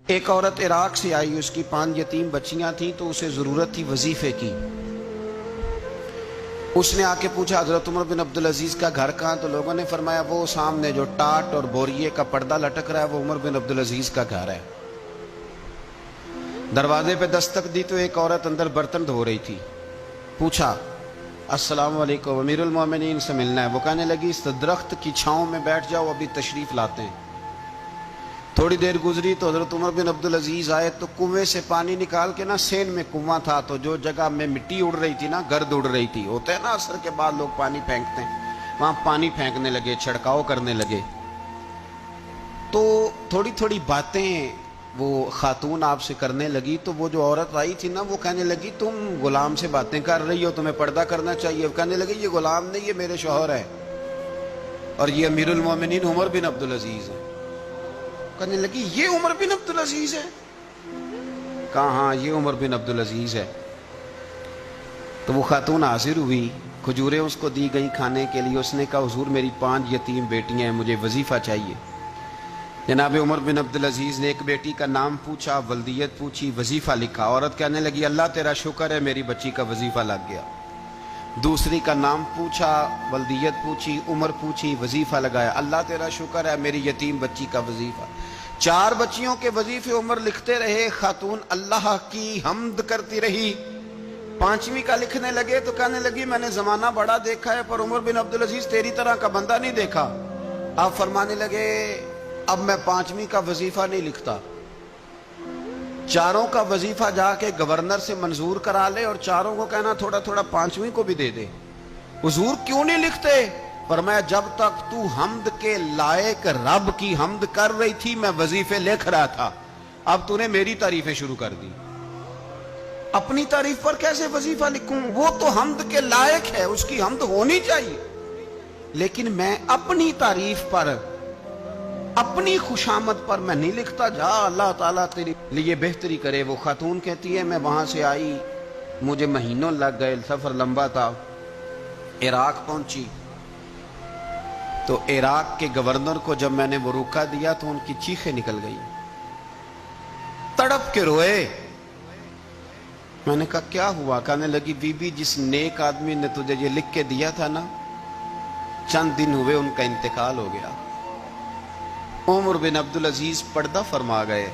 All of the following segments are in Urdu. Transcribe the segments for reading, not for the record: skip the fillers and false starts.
ایک عورت عراق سے آئی، اس کی 5 یتیم بچیاں تھیں تو اسے ضرورت تھی وظیفے کی۔ اس نے آ کے پوچھا حضرت عمر بن عبدالعزیز کا گھر کہاں؟ تو لوگوں نے فرمایا وہ سامنے جو ٹاٹ اور بوریے کا پردہ لٹک رہا ہے وہ عمر بن عبدالعزیز کا گھر ہے۔ دروازے پہ دستک دی تو ایک عورت اندر برتن دھو رہی تھی۔ پوچھا السلام علیکم، امیر المومنین سے ملنا ہے۔ وہ کہنے لگی اس درخت کی چھاؤں میں بیٹھ جاؤ، ابھی تشریف لاتے ہیں۔ تھوڑی دیر گزری تو حضرت عمر بن عبدالعزیز آئے تو کنویں سے پانی نکال کے نا، سین میں کنواں تھا تو جو جگہ میں مٹی اڑ رہی تھی نا، گرد اڑ رہی تھی، ہوتا ہے نا عصر کے بعد لوگ پانی پھینکتے ہیں، وہاں پانی پھینکنے لگے، چھڑکاؤ کرنے لگے۔ تو تھوڑی تھوڑی باتیں وہ خاتون آپ سے کرنے لگی تو وہ جو عورت آئی تھی نا، وہ کہنے لگی تم غلام سے باتیں کر رہی ہو، تمہیں پردہ کرنا چاہیے۔ وہ کہنے لگی یہ غلام نہیں، یہ میرے شوہر ہے اور یہ امیر المومنین عمر بن عبدالعزیز ہے۔ کہنے لگی یہ عمر بن عبدالعزیز ہے؟ کہا ہاں یہ عمر بن عبدالعزیز ہے۔ تو وہ خاتون حاضر ہوئی، کھجوریں اس کو دی گئی کھانے کے لیے۔ اس نے کہا حضور میری 5 یتیم بیٹیاں ہیں، مجھے وظیفہ چاہیے۔ جناب عمر بن عبدالعزیز نے ایک بیٹی کا نام پوچھا، ولدیت پوچھی، وظیفہ لکھا۔ عورت کہنے لگی اللہ تیرا شکر ہے میری بچی کا وظیفہ لگ گیا۔ دوسری کا نام پوچھا، ولدیت پوچھی، عمر پوچھی، وظیفہ لگایا، اللہ تیرا شکر ہے میری یتیم بچی کا وظیفہ۔ 4 بچیوں کے وظیفے عمر لکھتے رہے، خاتون اللہ کی حمد کرتی رہی۔ 5ویں کا لکھنے لگے تو کہنے لگی میں نے زمانہ بڑا دیکھا ہے پر عمر بن عبدالعزیز تیری طرح کا بندہ نہیں دیکھا۔ آپ فرمانے لگے اب میں 5ویں کا وظیفہ نہیں لکھتا، 4 کا وظیفہ جا کے گورنر سے منظور کرا لے اور 4 کو کہنا تھوڑا تھوڑا 5ویں کو بھی دے دے۔ حضور کیوں نہیں لکھتے؟ فرمایا جب تک تو حمد کے لائق رب کی حمد کر رہی تھی میں وظیفے لکھ رہا تھا، اب تو نے میری تعریفیں شروع کر دی۔ اپنی تعریف پر کیسے وظیفہ لکھوں؟ وہ تو حمد کے لائق ہے، اس کی حمد ہونی چاہیے، لیکن میں اپنی تعریف پر، اپنی خوشامد پر میں نہیں لکھتا۔ جا اللہ تعالیٰ تیری لیے بہتری کرے۔ وہ خاتون کہتی ہے میں وہاں سے آئی، مجھے مہینوں لگ گئے، سفر لمبا تھا، عراق پہنچی تو عراق کے گورنر کو جب میں نے وہ روکا دیا تو ان کی چیخیں نکل گئی، تڑپ کے روئے۔ میں نے کہا کیا ہوا؟ کہنے لگی بی بی جس نیک آدمی نے تجھے یہ لکھ کے دیا تھا نا، چند دن ہوئے ان کا انتقال ہو گیا۔ عمر بن عبدالعزیز پردہ فرما گئے۔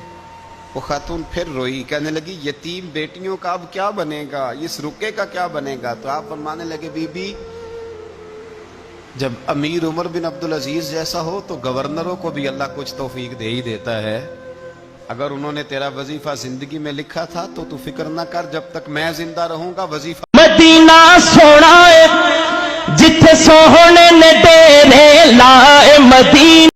وہ خاتون پھر روئی، کہنے لگی یتیم بیٹیوں کا اب کیا بنے گا، اس رکے کا کیا بنے گا؟ تو آپ فرمانے لگے بی بی جب امیر عمر بن عبدالعزیز جیسا ہو تو گورنروں کو بھی اللہ کچھ توفیق دے ہی دیتا ہے۔ اگر انہوں نے تیرا وظیفہ زندگی میں لکھا تھا تو فکر نہ کر، جب تک میں زندہ رہوں گا وظیفہ مدینہ سونا ہے جتھے سوہنے نے ڈیرے لائے مدینہ